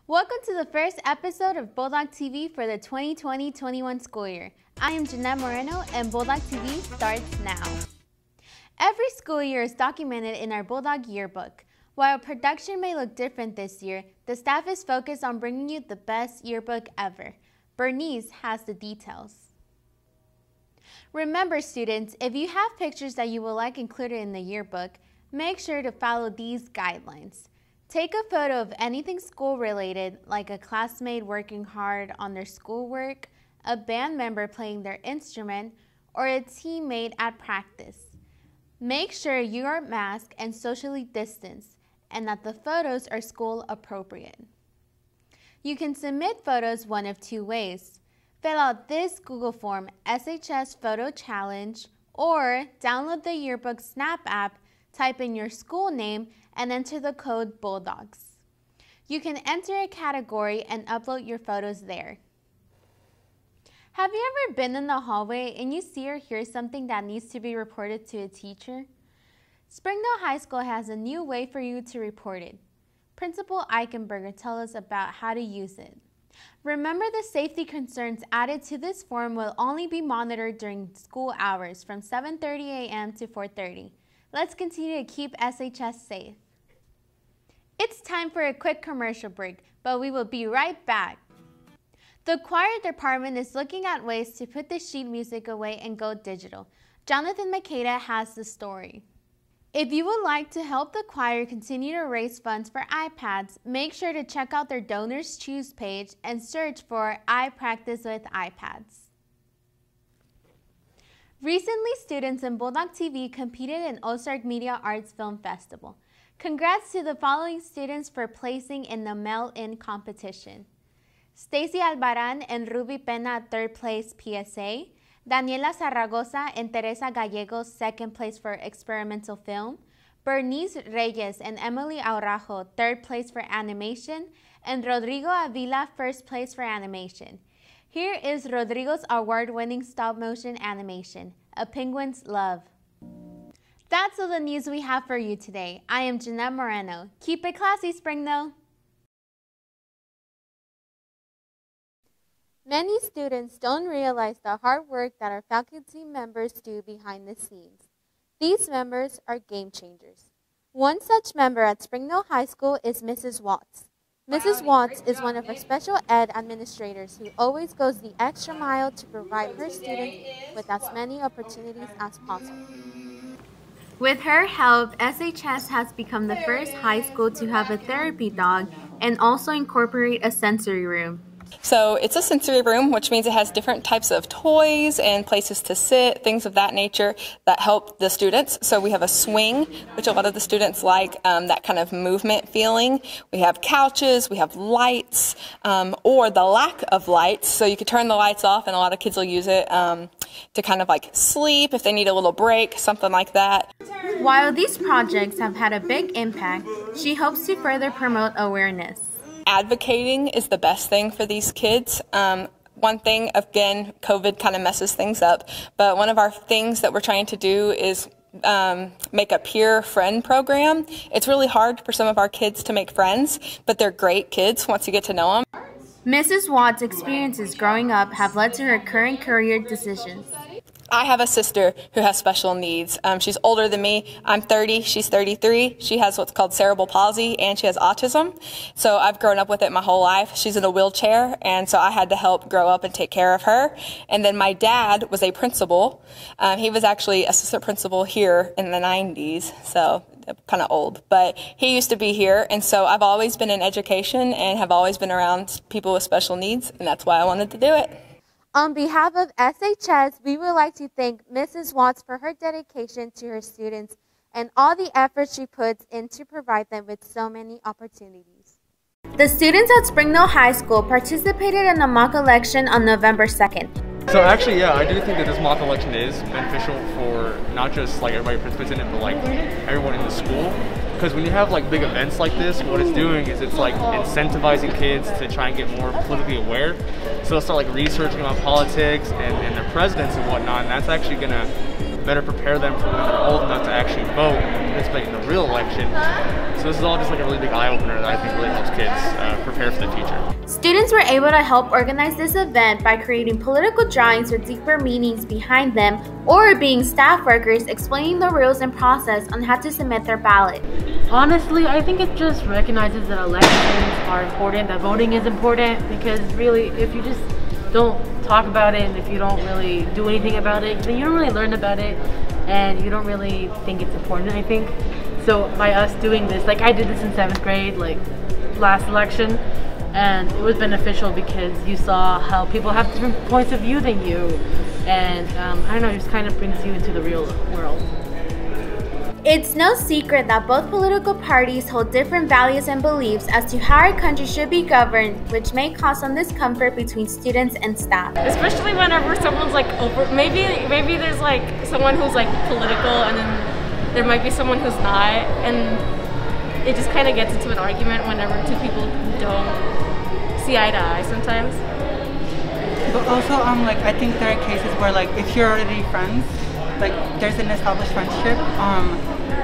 Welcome to the first episode of Bulldog TV for the 2020-21 school year. I am Jeanette Moreno and Bulldog TV starts now. Every school year is documented in our Bulldog yearbook. While production may look different this year, the staff is focused on bringing you the best yearbook ever. Bernice has the details. Remember students, if you have pictures that you would like included in the yearbook, make sure to follow these guidelines. Take a photo of anything school-related, like a classmate working hard on their schoolwork, a band member playing their instrument, or a teammate at practice. Make sure you are masked and socially distanced, and that the photos are school-appropriate. You can submit photos one of two ways. Fill out this Google form, SHS Photo Challenge, or download the Yearbook Snap app, type in your school name, and enter the code Bulldogs. You can enter a category and upload your photos there. Have you ever been in the hallway and you see or hear something that needs to be reported to a teacher? Springdale High School has a new way for you to report it. Principal Eichenberger tells us about how to use it. Remember, the safety concerns added to this form will only be monitored during school hours from 7:30 a.m. to 4:30. Let's continue to keep SHS safe. It's time for a quick commercial break, but we will be right back. The choir department is looking at ways to put the sheet music away and go digital. Jonathan Makeda has the story. If you would like to help the choir continue to raise funds for iPads, make sure to check out their Donors Choose page and search for iPractice with iPads. Recently, students in Bulldog TV competed in Ozark Media Arts Film Festival. Congrats to the following students for placing in the mail-in competition. Stacy Albaran and Ruby Pena, 3rd place PSA. Daniela Zaragoza and Teresa Gallegos, 2nd place for experimental film. Bernice Reyes and Emily Aurajo, 3rd place for animation. And Rodrigo Avila, 1st place for animation. Here is Rodrigo's award-winning stop-motion animation, A Penguin's Love. That's all the news we have for you today. I am Jeanette Moreno. Keep it classy, Springdale. Many students don't realize the hard work that our faculty members do behind the scenes. These members are game changers. One such member at Springdale High School is Mrs. Watts. Mrs. Watts is one of our special ed administrators who always goes the extra mile to provide her students with as many opportunities as possible. With her help, SHS has become the first high school to have a therapy dog and also incorporate a sensory room. So it's a sensory room, which means it has different types of toys and places to sit, things of that nature that help the students. So we have a swing, which a lot of the students like, that kind of movement feeling. We have couches, we have lights, or the lack of lights. So you could turn the lights off, and a lot of kids will use it to kind of like sleep if they need a little break, something like that. While these projects have had a big impact, she hopes to further promote awareness. Advocating is the best thing for these kids. One thing, again, COVID kind of messes things up, but one of our things that we're trying to do is make a peer friend program. It's really hard for some of our kids to make friends, but they're great kids once you get to know them. Mrs. Watt's experiences growing up have led to her current career decisions. I have a sister who has special needs. She's older than me. I'm 30, she's 33. She has what's called cerebral palsy, and she has autism. So I've grown up with it my whole life. She's in a wheelchair, and so I had to help grow up and take care of her. And then my dad was a principal. He was actually assistant principal here in the 90s, so kind of old. But he used to be here, and so I've always been in education and have always been around people with special needs, and that's why I wanted to do it. On behalf of SHS, we would like to thank Mrs. Watts for her dedication to her students and all the effort she puts in to provide them with so many opportunities. The students at Springdale High School participated in a mock election on November 2nd. So actually, yeah, I do think that this mock election is beneficial for not just like everybody participates in it, but like everyone in the school. Because when you have like big events like this, what it's doing is it's like incentivizing kids to try and get more politically aware. So they'll start like researching about politics and their presidents and whatnot, and that's actually gonna better prepare them for when they're old enough to actually vote, participating in the real election. So this is all just like a really big eye-opener that I think really helps kids prepare for the future. Students were able to help organize this event by creating political drawings with deeper meanings behind them, or being staff workers explaining the rules and process on how to submit their ballot. Honestly, I think it just recognizes that elections are important, that voting is important, because really, if you just don't talk about it and if you don't really do anything about it, then you don't really learn about it and you don't really think it's important, I think. So by us doing this, like I did this in 7th grade, like last election, and it was beneficial because you saw how people have different points of view than you, and I don't know, it just kind of brings you into the real world. It's no secret that both political parties hold different values and beliefs as to how our country should be governed, which may cause some discomfort between students and staff. Especially whenever someone's like over, maybe there's like someone who's like political and then there might be someone who's not, and it just kind of gets into an argument whenever two people don't see eye to eye sometimes. But also, like I think there are cases where like if you're already friends, like there's an established friendship,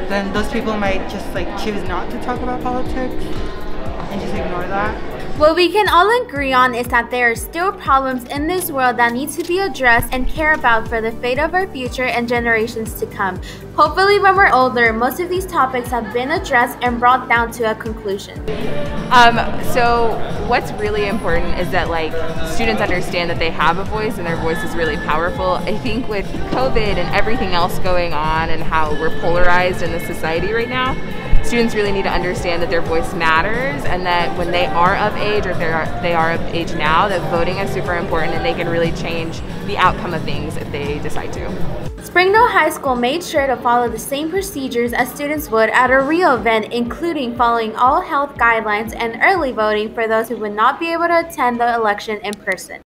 then those people might just like choose not to talk about politics and just ignore that. What we can all agree on is that there are still problems in this world that need to be addressed and cared about for the fate of our future and generations to come. Hopefully when we're older, most of these topics have been addressed and brought down to a conclusion. So what's really important is that like students understand that they have a voice and their voice is really powerful. I think with COVID and everything else going on and how we're polarized in the society right now, students really need to understand that their voice matters, and that when they are of age, or if they are of age now, that voting is super important and they can really change the outcome of things if they decide to. Springdale High School made sure to follow the same procedures as students would at a real event, including following all health guidelines and early voting for those who would not be able to attend the election in person.